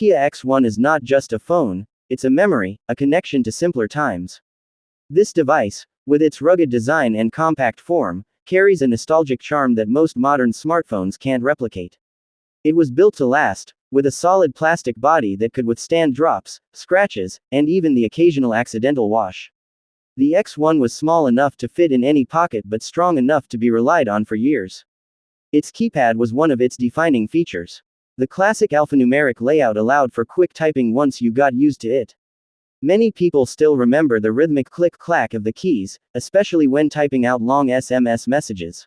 Nokia X1 is not just a phone, it's a memory, a connection to simpler times. This device, with its rugged design and compact form, carries a nostalgic charm that most modern smartphones can't replicate. It was built to last, with a solid plastic body that could withstand drops, scratches, and even the occasional accidental wash. The X1 was small enough to fit in any pocket but strong enough to be relied on for years. Its keypad was one of its defining features. The classic alphanumeric layout allowed for quick typing once you got used to it. Many people still remember the rhythmic click-clack of the keys, especially when typing out long SMS messages.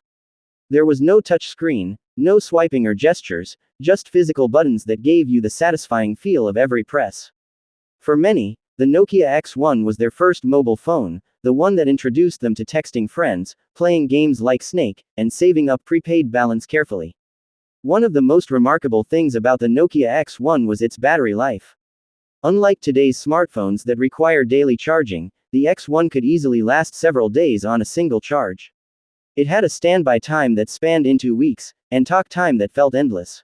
There was no touch screen, no swiping or gestures, just physical buttons that gave you the satisfying feel of every press. For many, the Nokia X1 was their first mobile phone, the one that introduced them to texting friends, playing games like Snake, and saving up prepaid balance carefully. One of the most remarkable things about the Nokia X1 was its battery life. Unlike today's smartphones that require daily charging, the X1 could easily last several days on a single charge. It had a standby time that spanned into weeks, and talk time that felt endless.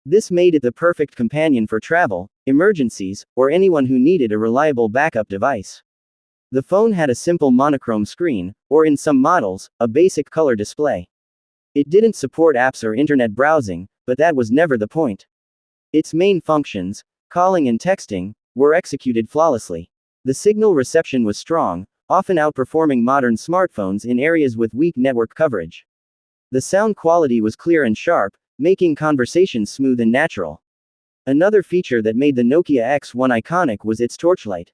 This made it the perfect companion for travel, emergencies, or anyone who needed a reliable backup device. The phone had a simple monochrome screen, or in some models, a basic color display. It didn't support apps or internet browsing, but that was never the point. Its main functions, calling and texting, were executed flawlessly. The signal reception was strong, often outperforming modern smartphones in areas with weak network coverage. The sound quality was clear and sharp, making conversations smooth and natural. Another feature that made the Nokia X1 iconic was its torchlight.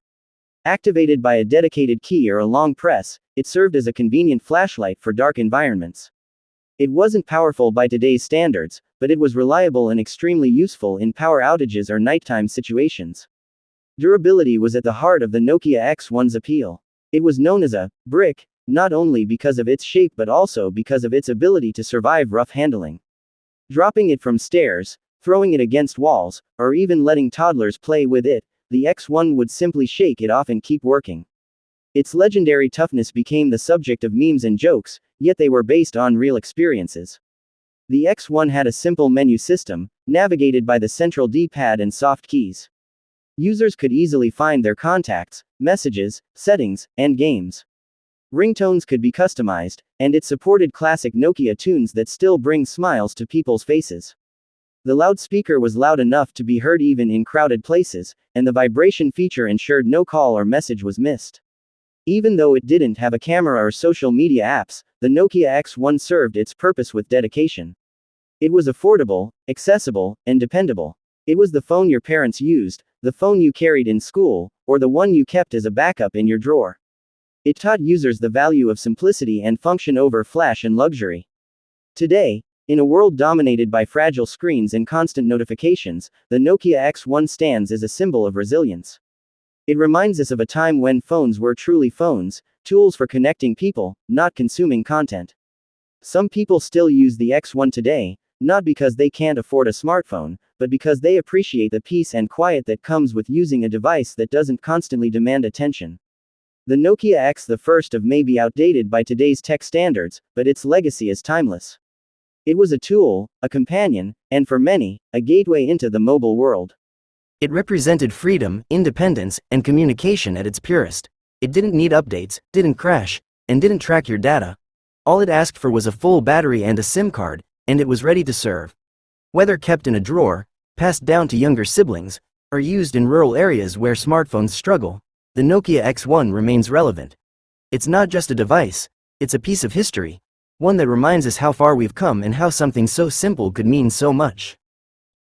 Activated by a dedicated key or a long press, it served as a convenient flashlight for dark environments. It wasn't powerful by today's standards, but it was reliable and extremely useful in power outages or nighttime situations. Durability was at the heart of the Nokia X1's appeal. It was known as a brick, not only because of its shape but also because of its ability to survive rough handling. Dropping it from stairs, throwing it against walls, or even letting toddlers play with it, the X1 would simply shake it off and keep working. Its legendary toughness became the subject of memes and jokes, yet they were based on real experiences. The X1 had a simple menu system, navigated by the central D-pad and soft keys. Users could easily find their contacts, messages, settings, and games. Ringtones could be customized, and it supported classic Nokia tunes that still bring smiles to people's faces. The loudspeaker was loud enough to be heard even in crowded places, and the vibration feature ensured no call or message was missed. Even though it didn't have a camera or social media apps, the Nokia X1 served its purpose with dedication. It was affordable, accessible, and dependable. It was the phone your parents used, the phone you carried in school, or the one you kept as a backup in your drawer. It taught users the value of simplicity and function over flash and luxury. Today, in a world dominated by fragile screens and constant notifications, the Nokia X1 stands as a symbol of resilience. It reminds us of a time when phones were truly phones, tools for connecting people, not consuming content. Some people still use the X1 today, not because they can't afford a smartphone, but because they appreciate the peace and quiet that comes with using a device that doesn't constantly demand attention. The Nokia X1 may be outdated by today's tech standards, but its legacy is timeless. It was a tool, a companion, and for many, a gateway into the mobile world. It represented freedom, independence, and communication at its purest. It didn't need updates, didn't crash, and didn't track your data. All it asked for was a full battery and a SIM card, and it was ready to serve. Whether kept in a drawer, passed down to younger siblings, or used in rural areas where smartphones struggle, the Nokia X1 remains relevant. It's not just a device, it's a piece of history, one that reminds us how far we've come and how something so simple could mean so much.